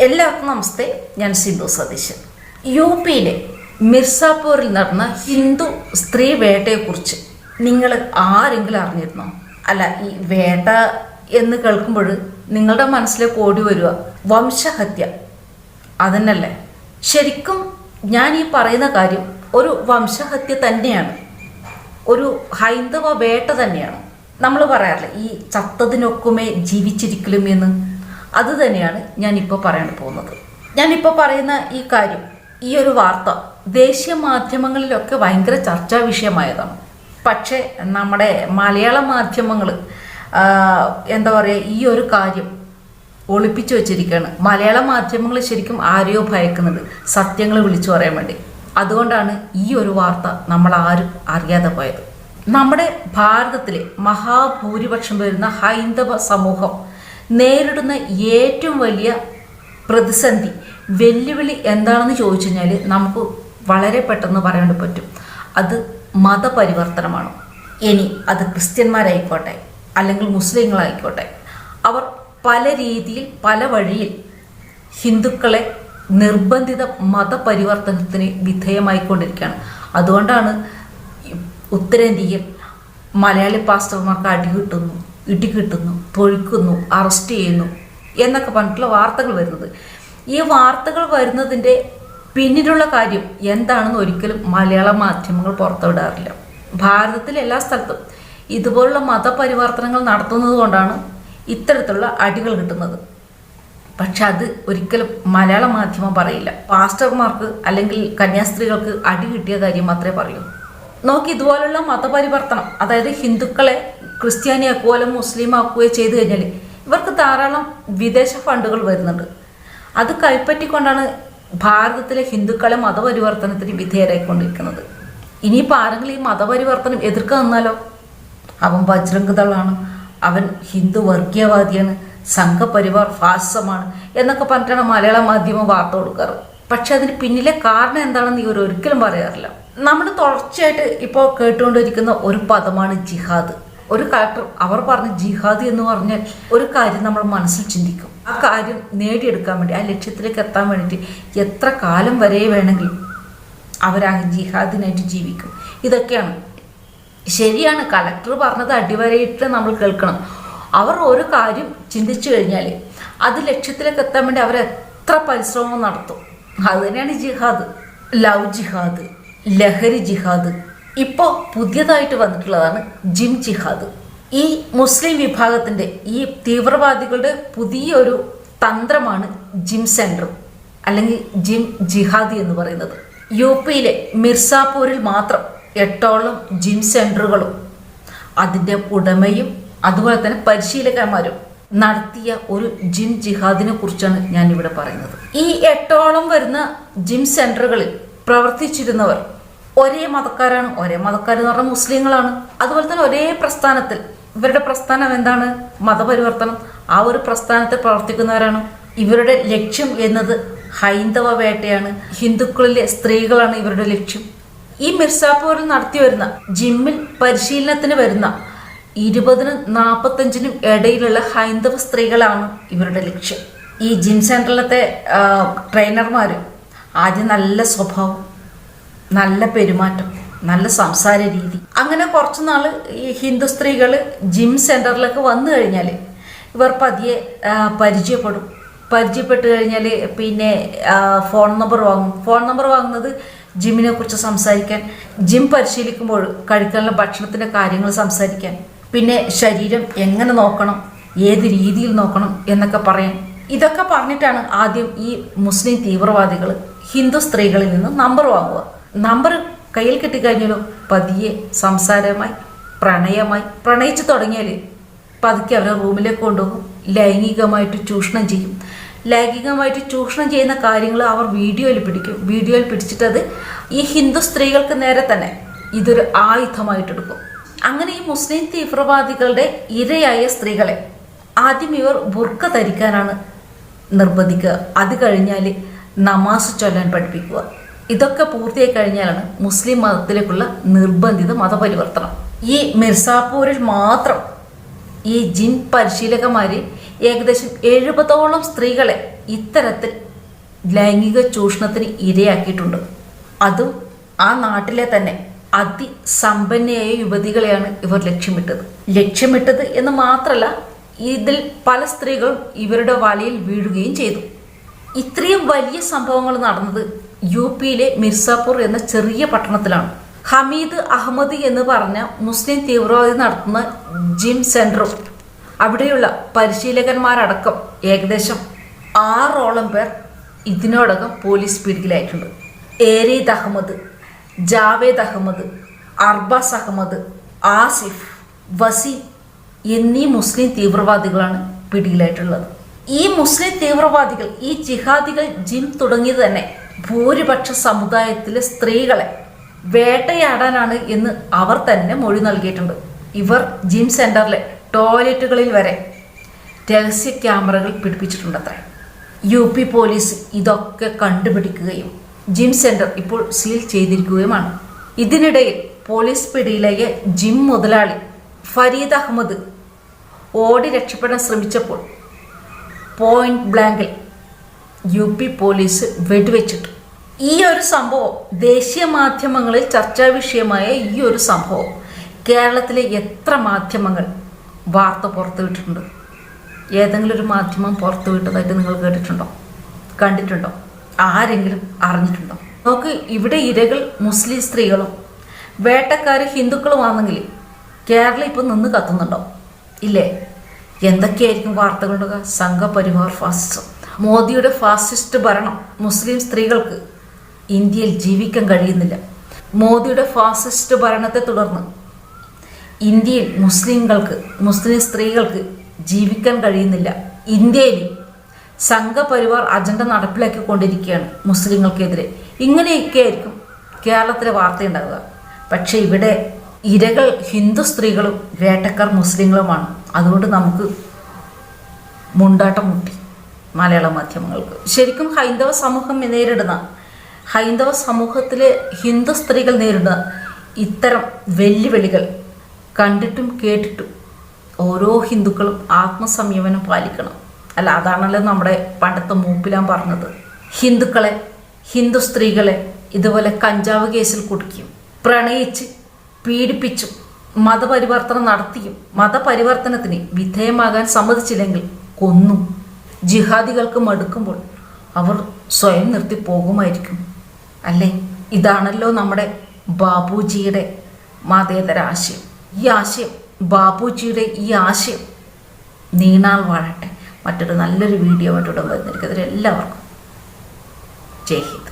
എല്ലാവർക്കും നമസ്തേ. ഞാൻ സിന്ധു സതീശൻ. യു.പിയിലെ മിർസാപൂരിൽ നടന്ന ഹിന്ദു സ്ത്രീ വേട്ടയെക്കുറിച്ച് നിങ്ങൾ ആരെങ്കിലും അറിഞ്ഞിരുന്നോ? അല്ല, ഈ വേട്ട എന്ന് കേൾക്കുമ്പോൾ നിങ്ങളുടെ മനസ്സിലേക്ക് ഓടി വരിക വംശഹത്യ അതന്നല്ലേ? ശരിക്കും ഞാൻ ഈ പറയുന്ന കാര്യം ഒരു വംശഹത്യ തന്നെയാണ്, ഒരു ഹൈന്ദവ വേട്ട തന്നെയാണ്. നമ്മൾ പറയാറില്ല ഈ ചത്തതിനൊക്കുമേ ജീവിച്ചിരിക്കലും എന്ന്. അത് തന്നെയാണ് ഞാനിപ്പോൾ പറയാൻ പോകുന്നത്. ഞാനിപ്പോൾ പറയുന്ന ഈ കാര്യം, ഈ ഒരു വാർത്ത ദേശീയ മാധ്യമങ്ങളിലൊക്കെ ഭയങ്കര ചർച്ചാ വിഷയമായതാണ്. പക്ഷേ നമ്മുടെ മലയാള മാധ്യമങ്ങൾ എന്താ പറയുക, ഈ ഒരു കാര്യം ഒളിപ്പിച്ചു വെച്ചിരിക്കുകയാണ്. മലയാള മാധ്യമങ്ങൾ ശരിക്കും ആരെയോ ഭയക്കുന്നുണ്ട് സത്യങ്ങൾ വിളിച്ചു പറയാൻ വേണ്ടി. അതുകൊണ്ടാണ് ഈ ഒരു വാർത്ത നമ്മൾ ആരും അറിയാതെ പോയത്. നമ്മുടെ ഭാരതത്തിലെ മഹാഭൂരിപക്ഷം വരുന്ന ഹൈന്ദവ സമൂഹം നേരിടുന്ന ഏറ്റവും വലിയ പ്രതിസന്ധി, വെല്ലുവിളി എന്താണെന്ന് ചോദിച്ചു കഴിഞ്ഞാൽ നമുക്ക് വളരെ പെട്ടെന്ന് പറയാൻ പറ്റും. അത് മതപരിവർത്തനമാണ്. ഇനി അത് ക്രിസ്ത്യന്മാരായിക്കോട്ടെ അല്ലെങ്കിൽ മുസ്ലിങ്ങളായിക്കോട്ടെ, അവർ പല രീതിയിൽ പല വഴിയിൽ ഹിന്ദുക്കളെ നിർബന്ധിത മതപരിവർത്തനത്തിന് വിധേയമായിക്കൊണ്ടിരിക്കുകയാണ്. അതുകൊണ്ടാണ് ഉത്തരേന്ത്യയിൽ മലയാളി പാസ്റ്റർമാർക്ക് ഇടി കിട്ടുന്നു, തൊഴിക്കുന്നു, അറസ്റ്റ് ചെയ്യുന്നു എന്നൊക്കെ പറഞ്ഞിട്ടുള്ള വാർത്തകൾ വരുന്നത്. ഈ വാർത്തകൾ വരുന്നതിൻ്റെ പിന്നിലുള്ള കാര്യം എന്താണെന്ന് ഒരിക്കലും മലയാള മാധ്യമങ്ങൾ പുറത്തുവിടാറില്ല. ഭാരതത്തിലെ എല്ലാ സ്ഥലത്തും ഇതുപോലുള്ള മതപരിവർത്തനങ്ങൾ നടത്തുന്നത് കൊണ്ടാണ് ഇത്തരത്തിലുള്ള അടികൾ കിട്ടുന്നത്. പക്ഷെ അത് ഒരിക്കലും മലയാള മാധ്യമം പറയില്ല. പാസ്റ്റർമാർക്ക് അല്ലെങ്കിൽ കന്യാസ്ത്രീകൾക്ക് അടി കിട്ടിയ കാര്യം മാത്രമേ പറയൂ. നോക്കി, ഇതുപോലുള്ള മതപരിവർത്തനം, അതായത് ഹിന്ദുക്കളെ ക്രിസ്ത്യാനിയാക്കുകയോ അല്ലെങ്കിൽ മുസ്ലിം ആക്കുകയോ ചെയ്തു കഴിഞ്ഞാൽ ഇവർക്ക് ധാരാളം വിദേശ ഫണ്ടുകൾ വരുന്നുണ്ട്. അത് കൈപ്പറ്റിക്കൊണ്ടാണ് ഭാരതത്തിലെ ഹിന്ദുക്കളെ മതപരിവർത്തനത്തിന് വിധേയരായിക്കൊണ്ടിരിക്കുന്നത്. ഇനിയിപ്പോൾ ആരെങ്കിലും ഈ മതപരിവർത്തനം എതിർക്കാൻ നിന്നാലോ, അവൻ ബജ്രംഗ് ദളാണ്, അവൻ ഹിന്ദു വർഗീയവാദിയാണ്, സംഘപരിവാർ ഫാസിസമാണ് എന്നൊക്കെ പറഞ്ഞിട്ടാണ് മലയാള മാധ്യമം വാർത്ത കൊടുക്കാറ്. പക്ഷെ അതിന് പിന്നിലെ കാരണം എന്താണെന്ന് ഇവർ ഒരിക്കലും പറയാറില്ല. നമ്മൾ തുടർച്ചയായിട്ട് ഇപ്പോൾ കേട്ടുകൊണ്ടിരിക്കുന്ന ഒരു പദമാണ് ജിഹാദ്. ഒരു കളക്ടർ അവർ പറഞ്ഞ ജിഹാദ് എന്ന് പറഞ്ഞാൽ ഒരു കാര്യം നമ്മൾ മനസ്സിൽ ചിന്തിക്കും. ആ കാര്യം നേടിയെടുക്കാൻ വേണ്ടി, ആ ലക്ഷ്യത്തിലേക്ക് എത്താൻ വേണ്ടിയിട്ട് എത്ര കാലം വരെ വേണമെങ്കിലും അവരാ ജിഹാദിനായിട്ട് ജീവിക്കും. ഇതൊക്കെയാണ് ശരിയാണ്. കളക്ടർ പറഞ്ഞത് അടിവരയിട്ട് നമ്മൾ കേൾക്കണം. അവർ ഒരു കാര്യം ചിന്തിച്ചു കഴിഞ്ഞാൽ അത് ലക്ഷ്യത്തിലേക്ക് എത്താൻ വേണ്ടി അവരെത്ര പരിശ്രമം നടത്തും. അത് തന്നെയാണ് ജിഹാദ്. ലവ് ജിഹാദ്, ലഹരി ജിഹാദ്, ഇപ്പോൾ പുതിയതായിട്ട് വന്നിട്ടുള്ളതാണ് ജിം ജിഹാദ്. ഈ മുസ്ലിം വിഭാഗത്തിൻ്റെ ഈ തീവ്രവാദികളുടെ പുതിയൊരു തന്ത്രമാണ് ജിം സെൻറ്റർ അല്ലെങ്കിൽ ജിം ജിഹാദി എന്ന് പറയുന്നത്. യു.പിയിലെ മിർസാപൂരിൽ മാത്രം 8ഓളം ജിം സെൻറ്ററുകളും അതിൻ്റെ ഉടമയും അതുപോലെ തന്നെ പരിശീലകന്മാരും നടത്തിയ ഒരു ജിം ജിഹാദിനെ കുറിച്ചാണ് ഞാനിവിടെ പറയുന്നത്. ഈ 8ഓളം വരുന്ന ജിം സെൻറ്ററുകളിൽ പ്രവർത്തിച്ചിരുന്നവർ ഒരേ മതക്കാരാണ്. ഒരേ മതക്കാരെന്ന് പറഞ്ഞാൽ മുസ്ലിങ്ങളാണ്. അതുപോലെ തന്നെ ഒരേ പ്രസ്ഥാനത്തിൽ, ഇവരുടെ പ്രസ്ഥാനം എന്താണ്? മതപരിവർത്തനം. ആ ഒരു പ്രസ്ഥാനത്തിൽ പ്രവർത്തിക്കുന്നവരാണ്. ഇവരുടെ ലക്ഷ്യം എന്നത് ഹൈന്ദവ വേട്ടയാണ്. ഹിന്ദുക്കളിലെ സ്ത്രീകളാണ് ഇവരുടെ ലക്ഷ്യം. ഈ മിർസാപൂരിൽ നടത്തി വരുന്ന ജിമ്മിൽ പരിശീലനത്തിന് വരുന്ന 20-നും 45-നും ഇടയിലുള്ള ഹൈന്ദവ സ്ത്രീകളാണ് ഇവരുടെ ലക്ഷ്യം. ഈ ജിം സെൻറ്ററിലത്തെ ട്രെയിനർമാർ ആദ്യം നല്ല സ്വഭാവം, നല്ല പെരുമാറ്റം, നല്ല സംസാര രീതി, അങ്ങനെ കുറച്ച് നാൾ ഈ ഹിന്ദു സ്ത്രീകൾ ജിം സെൻറ്ററിലേക്ക് വന്നു കഴിഞ്ഞാൽ ഇവർ പതിയെ പരിചയപ്പെട്ട് കഴിഞ്ഞാൽ പിന്നെ ഫോൺ നമ്പർ വാങ്ങും. ഫോൺ നമ്പർ വാങ്ങുന്നത് ജിമ്മിനെ കുറിച്ച് സംസാരിക്കാൻ, ജിം പരിശീലിക്കുമ്പോൾ കഴിക്കാനുള്ള ഭക്ഷണത്തിൻ്റെ കാര്യങ്ങൾ സംസാരിക്കാൻ, പിന്നെ ശരീരം എങ്ങനെ നോക്കണം, ഏത് രീതിയിൽ നോക്കണം എന്നൊക്കെ പറയാൻ. ഇതൊക്കെ പറഞ്ഞിട്ടാണ് ആദ്യം ഈ മുസ്ലിം തീവ്രവാദികൾ ഹിന്ദു സ്ത്രീകളിൽ നിന്ന് നമ്പർ വാങ്ങുക. നമ്പർ കയ്യിൽ കിട്ടിക്കഴിഞ്ഞാലോ പതിയെ സംസാരമായി പ്രണയിച്ചു തുടങ്ങിയാൽ പതുക്കെ അവരെ റൂമിലേക്ക് കൊണ്ടുപോകും, ലൈംഗികമായിട്ട് ചൂഷണം ചെയ്യും. ലൈംഗികമായിട്ട് ചൂഷണം ചെയ്യുന്ന കാര്യങ്ങൾ അവർ വീഡിയോയിൽ പിടിക്കും. വീഡിയോയിൽ പിടിച്ചിട്ടത് ഈ ഹിന്ദു സ്ത്രീകൾക്ക് നേരെ തന്നെ ഇതൊരു ആയുധമായിട്ടെടുക്കും. അങ്ങനെ ഈ മുസ്ലിം തീവ്രവാദികളുടെ ഇരയായ സ്ത്രീകളെ ആദ്യം ഇവർ ബുർക്ക ധരിക്കാനാണ് നിർബന്ധിക്കുക. അത് കഴിഞ്ഞാൽ നമാസ് ചൊല്ലാൻ പഠിപ്പിക്കുക. ഇതൊക്കെ പൂർത്തിയായി കഴിഞ്ഞാലാണ് മുസ്ലിം മതത്തിലേക്കുള്ള നിർബന്ധിത മതപരിവർത്തനം. ഈ മിർസാപൂരിൽ മാത്രം ഈ ജിം പരിശീലകന്മാർ ഏകദേശം 70ഓളം സ്ത്രീകളെ ഇത്തരത്തിൽ ലൈംഗിക ചൂഷണത്തിന് ഇരയാക്കിയിട്ടുണ്ട്. അതും ആ നാട്ടിലെ തന്നെ അതിസമ്പന്നയായ യുവതികളെയാണ് ഇവർ ലക്ഷ്യമിട്ടത് എന്ന് മാത്രമല്ല, ഇതിൽ പല സ്ത്രീകളും ഇവരുടെ വലയിൽ വീഴുകയും ചെയ്തു. ഇത്രയും വലിയ സംഭവങ്ങൾ നടന്നത് യുപിയിലെ മിർസാപൂർ എന്ന ചെറിയ പട്ടണത്തിലാണ്. ഹമീദ് അഹമ്മദ് എന്ന് പറഞ്ഞ മുസ്ലിം തീവ്രവാദി നടത്തുന്ന ജിം സെന്ററും അവിടെയുള്ള പരിശീലകന്മാരടക്കം ഏകദേശം 6ഓളം പേർ ഇതിനോടകം പോലീസ് പിടിയിലായിട്ടുണ്ട്. ഏരീദ് അഹമ്മദ്, ജാവേദ് അഹമ്മദ്, അർബാസ് അഹമ്മദ്, ആസിഫ്, വസീം എന്നീ മുസ്ലിം തീവ്രവാദികളാണ് പിടിയിലായിട്ടുള്ളത്. ഈ മുസ്ലിം തീവ്രവാദികൾ, ഈ ജിഹാദികൾ ജിം തുടങ്ങിയത് തന്നെ ഭൂരിപക്ഷ സമുദായത്തിലെ സ്ത്രീകളെ വേട്ടയാടാനാണ് എന്ന് അവർ തന്നെ മൊഴി നൽകിയിട്ടുണ്ട്. ഇവർ ജിം സെന്ററിലെ ടോയ്ലറ്റുകളിൽ വരെ രഹസ്യ ക്യാമറകൾ പിടിപ്പിച്ചിട്ടുണ്ടത്രേ. യുപി പോലീസ് ഇതൊക്കെ കണ്ടുപിടിക്കുകയും ജിം സെന്റർ ഇപ്പോൾ സീൽ ചെയ്തിരിക്കുകയുമാണ്. ഇതിനിടയിൽ പോലീസ് പിടിയിലായ ജിം മുതലാളി ഫരീദ് അഹമ്മദ് ഓടി രക്ഷപ്പെടാൻ ശ്രമിച്ചപ്പോൾ പോയിന്റ് ബ്ലാങ്കിൽ യുപി പോലീസ് വെടിവെച്ചിട്ടു. ഈ ഒരു സംഭവം ദേശീയ മാധ്യമങ്ങളിൽ ചർച്ചാ വിഷയമായ ഈ ഒരു സംഭവം കേരളത്തിലെ എത്ര മാധ്യമങ്ങൾ വാർത്ത പുറത്തുവിട്ടിട്ടുണ്ട്? ഏതെങ്കിലും ഒരു മാധ്യമം പുറത്തുവിട്ടതായിട്ട് നിങ്ങൾ കേട്ടിട്ടുണ്ടോ? കണ്ടിട്ടുണ്ടോ? ആരെങ്കിലും അറിഞ്ഞിട്ടുണ്ടോ? നമുക്ക് ഇവിടെ ഇരകൾ മുസ്ലിം സ്ത്രീകളും വേട്ടക്കാർ ഹിന്ദുക്കളുമാണെങ്കിൽ കേരളം ഇപ്പം നിന്ന് കത്തുന്നുണ്ടോ? ഇല്ലേ? എന്തൊക്കെയായിരിക്കും വാർത്തകളുടെ? സംഘപരിവാർ ഫാസിസം, മോദിയുടെ ഫാസിസ്റ്റ് ഭരണം, മുസ്ലിം സ്ത്രീകൾക്ക് ഇന്ത്യയിൽ ജീവിക്കാൻ കഴിയുന്നില്ല. മോദിയുടെ ഫാസിസ്റ്റ് ഭരണത്തെ തുടർന്ന് ഇന്ത്യയിൽ മുസ്ലിം സ്ത്രീകൾക്ക് ജീവിക്കാൻ കഴിയുന്നില്ല. ഇന്ത്യയിൽ സംഘപരിവാർ അജണ്ട നടപ്പിലാക്കിക്കൊണ്ടിരിക്കുകയാണ് മുസ്ലിങ്ങൾക്കെതിരെ. ഇങ്ങനെയൊക്കെ ആയിരിക്കും കേരളത്തിലെ വാർത്തയുണ്ടാവുക. പക്ഷെ ഇവിടെ ഇരകൾ ഹിന്ദു സ്ത്രീകളും വേട്ടക്കാർ മുസ്ലിങ്ങളുമാണ്. അതുകൊണ്ട് നമുക്ക് മുണ്ടാട്ടം മുട്ടി മലയാള മാധ്യമങ്ങൾക്ക്. ശരിക്കും ഹൈന്ദവ സമൂഹത്തിലെ ഹിന്ദു സ്ത്രീകൾ നേരിടുന്ന ഇത്തരം വെല്ലുവിളികൾ കണ്ടിട്ടും കേട്ടിട്ടും ഓരോ ഹിന്ദുക്കളും ആത്മസംയമനം പാലിക്കണം. അല്ല, അതാണല്ലോ നമ്മുടെ പണ്ടത്തെ മൂപ്പിലാൻ പറഞ്ഞത്. ഹിന്ദു സ്ത്രീകളെ ഇതുപോലെ കഞ്ചാവ് കേസിൽ കുടുക്കിയും പ്രണയിച്ച് പീഡിപ്പിച്ചും മതപരിവർത്തനം നടത്തിയും മതപരിവർത്തനത്തിന് വിധേയമാകാൻ സമ്മതിച്ചില്ലെങ്കിൽ കൊന്നും. ജിഹാദികൾക്ക് മടുക്കുമ്പോൾ അവർ സ്വയം നിർത്തി പോകുമായിരിക്കും അല്ലേ? ഇതാണല്ലോ നമ്മുടെ ബാബുജിയുടെ മതേതര ആശയം. ബാബുജിയുടെ ഈ ആശയം നീണാൾ വാഴട്ടെ. മറ്റൊരു നല്ലൊരു വീഡിയോ ആയിട്ട് ഉടൻ വരുന്നതിനെതിരെ എല്ലാവർക്കും ജയ് ഹിന്ദ്.